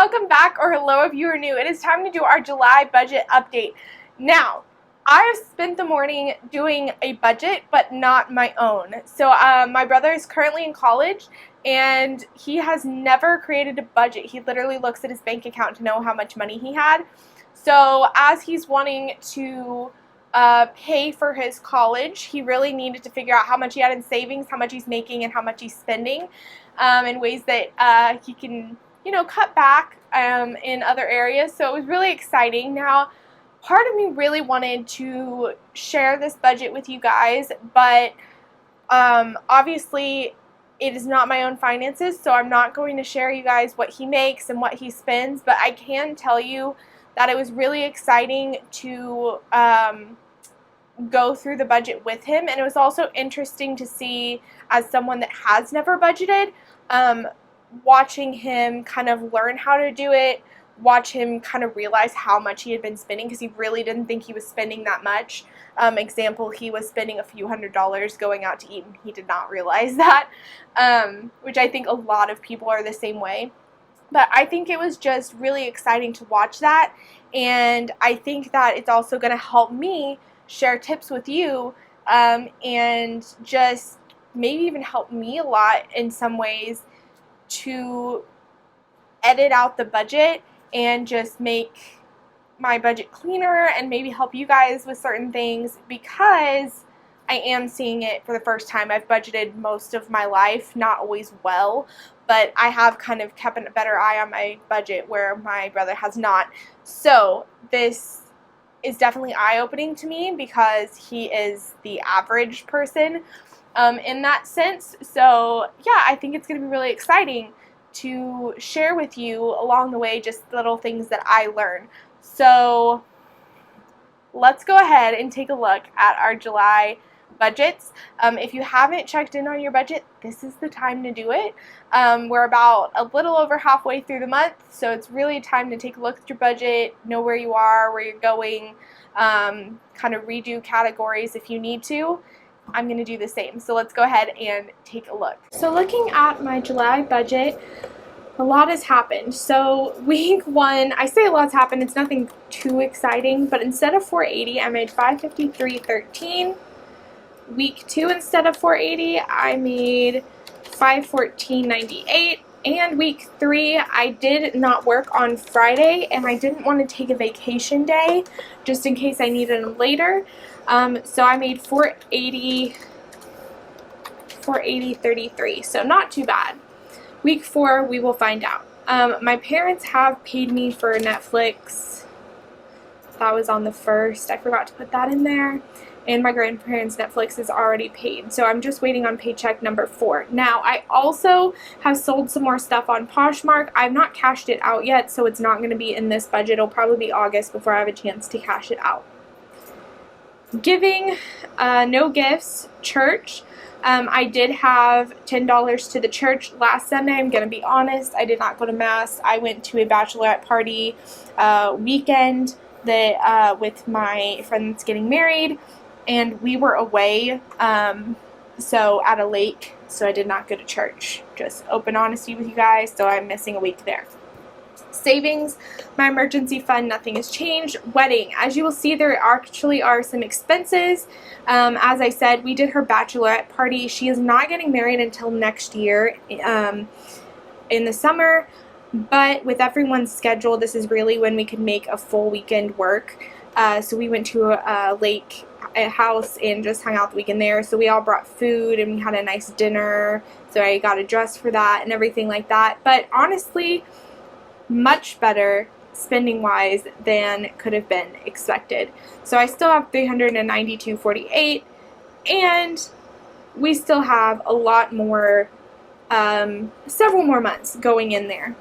Welcome back, or hello if you are new. It is time to do our July budget update. Now, I have spent the morning doing a budget, but not my own. So my brother is currently in college, and he has never created a budget. He literally looks at his bank account to know how much money he had. So as he's wanting to pay for his college, he really needed to figure out how much he had in savings, how much he's making, and how much he's spending in ways that he can, cut back in other areas. So it was really exciting. Now, part of me really wanted to share this budget with you guys, but obviously it is not my own finances, so I'm not going to share you guys what he makes and what he spends, but I can tell you that it was really exciting to go through the budget with him, and it was also interesting to see, as someone that has never budgeted, watching him kind of learn how to do it, watch him kind of realize how much he had been spending, because he really didn't think he was spending that much. Example, he was spending a few $100s going out to eat, and he did not realize that, which I think a lot of people are the same way. But I think it was just really exciting to watch that, and I think that it's also going to help me share tips with you, and just maybe even help me a lot in some ways to edit out the budget and just make my budget cleaner and maybe help you guys with certain things, because I am seeing it for the first time. I've budgeted most of my life, not always well, but I have kind of kept a better eye on my budget where my brother has not. So this is definitely eye-opening to me, because he is the average person in that sense. So yeah, I think it's going to be really exciting to share with you along the way just little things that I learn. So let's go ahead and take a look at our July budgets. If you haven't checked in on your budget, this is the time to do it. We're about a little over halfway through the month, so it's really time to take a look at your budget, know where you are, where you're going, kind of redo categories if you need to. I'm going to do the same. So let's go ahead and take a look. So looking at my July budget, a lot has happened. So week one, I say a lot's happened. It's nothing too exciting, but instead of $480, I made $553.13. Week two, instead of $480, I made $514.98. And week three, I did not work on Friday, and I didn't want to take a vacation day just in case I needed them later. So I made $480.33, so not too bad. Week four, we will find out. My parents have paid me for Netflix. That was on the 1st. I forgot to put that in there. And my grandparents' Netflix is already paid, so I'm just waiting on paycheck number 4. Now, I also have sold some more stuff on Poshmark. I've not cashed it out yet, so it's not going to be in this budget. It'll probably be August before I have a chance to cash it out. Giving, no gifts, church. I did have $10 to the church last Sunday. I'm going to be honest, I did not go to Mass. I went to a bachelorette party weekend that with my friend that's getting married, and we were away, so at a lake, so I did not go to church. Just open honesty with you guys, so I'm missing a week there. Savings, my emergency fund, nothing has changed. Wedding, as you will see, there actually are some expenses. As I said, we did her bachelorette party. She is not getting married until next year in the summer, but with everyone's schedule, this is really when we could make a full weekend work. So we went to a lake house and just hung out the weekend there. So we all brought food and we had a nice dinner. So I got a dress for that and everything like that. But honestly, much better spending wise than could have been expected. So I still have $392.48, and we still have a lot more, several more months going in there.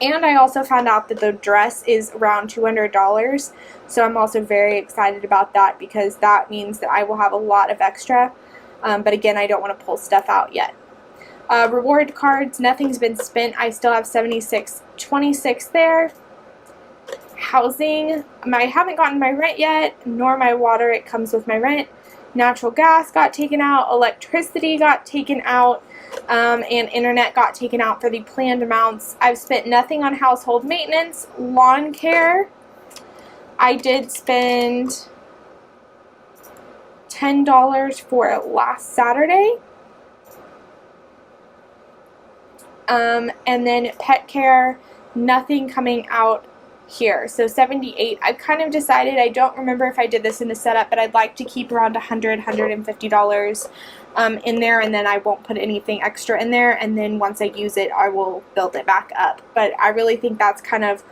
And I also found out that the dress is around $200, so I'm also very excited about that, because that means that I will have a lot of extra, but again, I don't want to pull stuff out yet. Reward cards, nothing's been spent. I still have $76.26 there. Housing, I haven't gotten my rent yet, nor my water. It comes with my rent. Natural gas got taken out, electricity got taken out, and internet got taken out for the planned amounts. I've spent nothing on household maintenance. Lawn care, I did spend $10 for last Saturday. And then pet care, nothing coming out here. So $78. I've kind of decided, I don't remember if I did this in the setup, but I'd like to keep around $150 in there, and then I won't put anything extra in there, and then once I use it, I will build it back up. But I really think that's kind of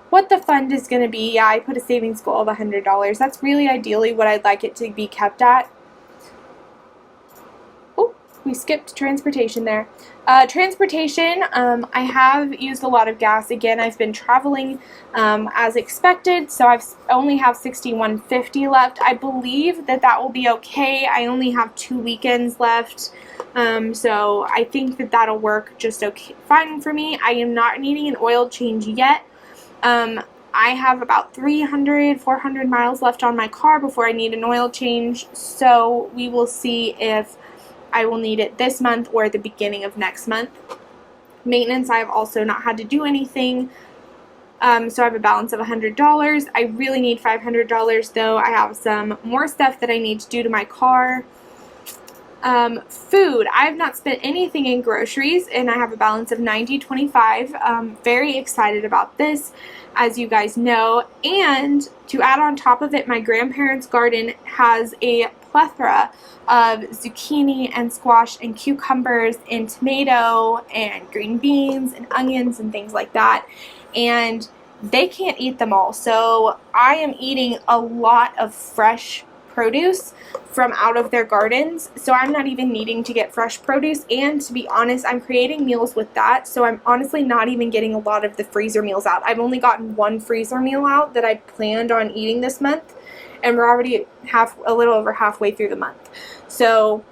what the fund is going to be. Yeah, I put a savings goal of $100. That's really ideally what I'd like it to be kept at. We skipped transportation there. Transportation, I have used a lot of gas. Again, I've been traveling as expected, so I only have $61.50 left. I believe that that will be okay. I only have 2 weekends left, so I think that that'll work just okay, fine for me. I am not needing an oil change yet. I have about 300, 400 miles left on my car before I need an oil change, so we will see if I will need it this month or at the beginning of next month. Maintenance, I have also not had to do anything, so I have a balance of $100. I really need $500 though. I have some more stuff that I need to do to my car. Food, I have not spent anything in groceries, and I have a balance of $90.25. Very excited about this, as you guys know. And to add on top of it, my grandparents' garden has a plethora of zucchini and squash and cucumbers and tomato and green beans and onions and things like that, and they can't eat them all, so I am eating a lot of fresh produce from out of their gardens, so I'm not even needing to get fresh produce. And to be honest, I'm creating meals with that, so I'm honestly not even getting a lot of the freezer meals out. I've only gotten one freezer meal out that I planned on eating this month, and we're already a little over halfway through the month. So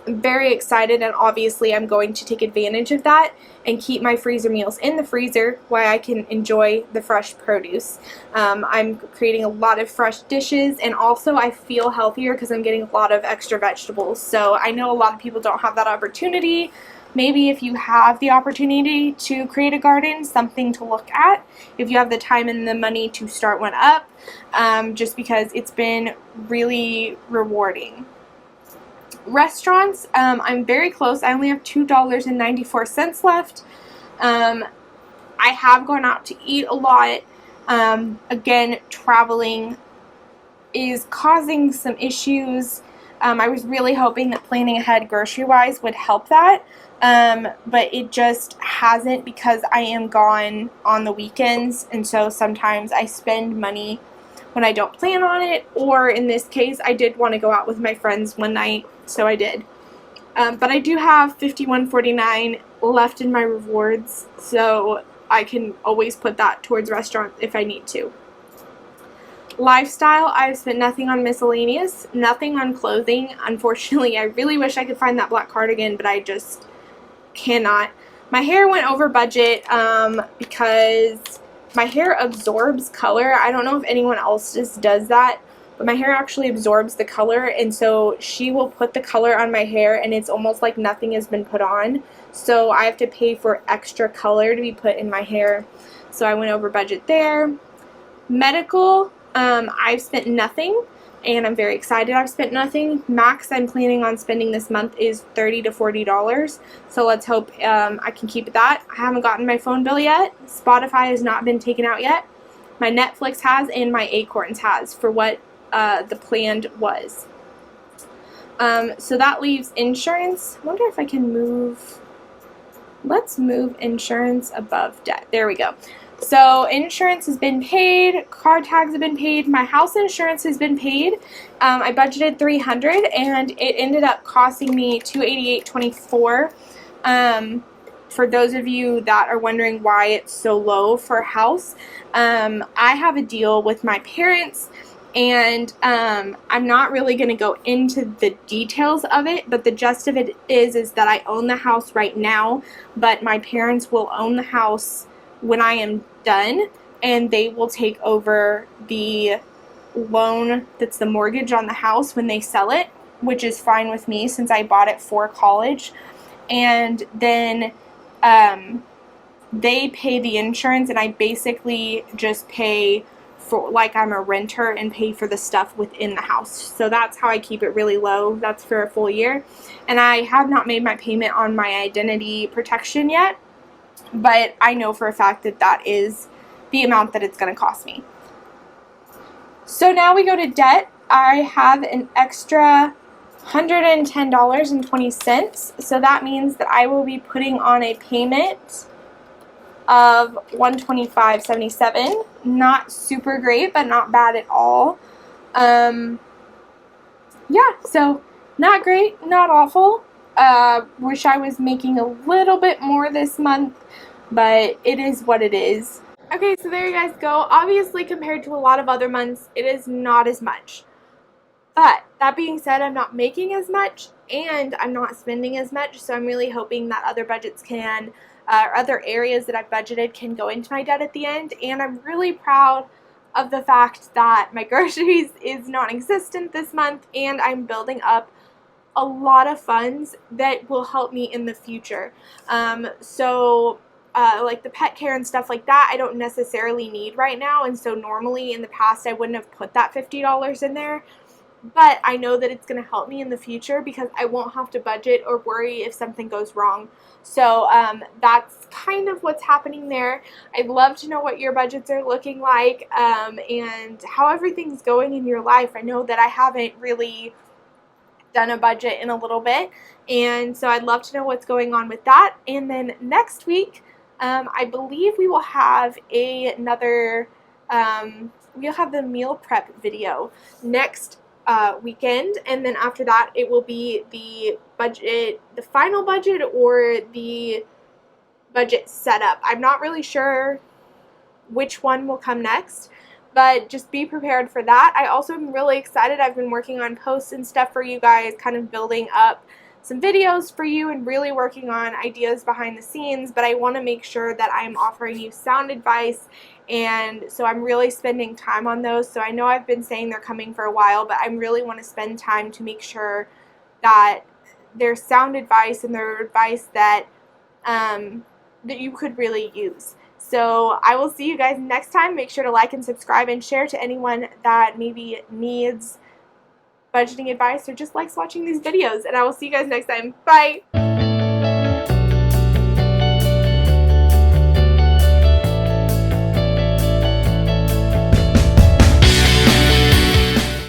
I'm very excited, and obviously I'm going to take advantage of that and keep my freezer meals in the freezer while I can enjoy the fresh produce. I'm creating a lot of fresh dishes, and also I feel healthier because I'm getting a lot of extra vegetables. So I know a lot of people don't have that opportunity. Maybe if you have the opportunity to create a garden, something to look at if you have the time and the money to start one up, just because it's been really rewarding. Restaurants, I'm very close. I only have $2.94 left. I have gone out to eat a lot. Again, traveling is causing some issues. I was really hoping that planning ahead grocery-wise would help that, but it just hasn't, because I am gone on the weekends, and so sometimes I spend money when I don't plan on it, or in this case, I did want to go out with my friends one night, so I did. But I do have $51.49 left in my rewards, so I can always put that towards restaurants if I need to. Lifestyle, I've spent nothing on miscellaneous, nothing on clothing. Unfortunately, I really wish I could find that black cardigan, but I just cannot. My hair went over budget because my hair absorbs color. I don't know if anyone else just does that, but my hair actually absorbs the color, and so she will put the color on my hair, and it's almost like nothing has been put on. So I have to pay for extra color to be put in my hair. So I went over budget there. Medical, I've spent nothing, and I'm very excited I've spent nothing. Max I'm planning on spending this month is $30 to $40, so let's hope I can keep that. I haven't gotten my phone bill yet. Spotify has not been taken out yet. My Netflix has, and my Acorns has for what the planned was. So that leaves insurance. I wonder if I can move. Let's move insurance above debt. There we go. So insurance has been paid, car tags have been paid, my house insurance has been paid. I budgeted $300, and it ended up costing me $288.24. For those of you that are wondering why it's so low for a house, I have a deal with my parents, and I'm not really going to go into the details of it, but the gist of it is that I own the house right now, but my parents will own the house when I am done, and they will take over the loan that's the mortgage on the house when they sell it. which is fine with me since I bought it for college. And then they pay the insurance, and I basically just pay for, like I'm a renter, and pay for the stuff within the house. So that's how I keep it really low. That's for a full year. And I have not made my payment on my identity protection yet, but I know for a fact that that is the amount that it's going to cost me. So now we go to debt. I have an extra $110.20. So that means that I will be putting on a payment of $125.77. Not super great, but not bad at all. Yeah, so not great, not awful. Wish I was making a little bit more this month, but it is what it is. Okay, so there you guys go. Obviously, compared to a lot of other months, it is not as much. But that being said, I'm not making as much and I'm not spending as much, so I'm really hoping that other budgets can, or other areas that I've budgeted can go into my debt at the end. And I'm really proud of the fact that my groceries is non-existent this month, and I'm building up a lot of funds that will help me in the future. Like the pet care and stuff like that, I don't necessarily need right now, and so normally in the past I wouldn't have put that $50 in there. But I know that it's going to help me in the future because I won't have to budget or worry if something goes wrong. So that's kind of what's happening there. I'd love to know what your budgets are looking like and how everything's going in your life. I know that I haven't really done a budget in a little bit, and so I'd love to know what's going on with that. And then next week, I believe we will have another, we'll have the meal prep video next weekend, and then after that it will be the budget, the final budget, or the budget setup. I'm not really sure which one will come next, but just be prepared for that. I also am really excited. I've been working on posts and stuff for you guys, kind of building up some videos for you and really working on ideas behind the scenes, but I want to make sure that I'm offering you sound advice, and so I'm really spending time on those. So I know I've been saying they're coming for a while, but I really want to spend time to make sure that there's sound advice and there's advice that that you could really use. So I will see you guys next time. Make sure to like and subscribe and share to anyone that maybe needs budgeting advice or just likes watching these videos. And I will see you guys next time. Bye!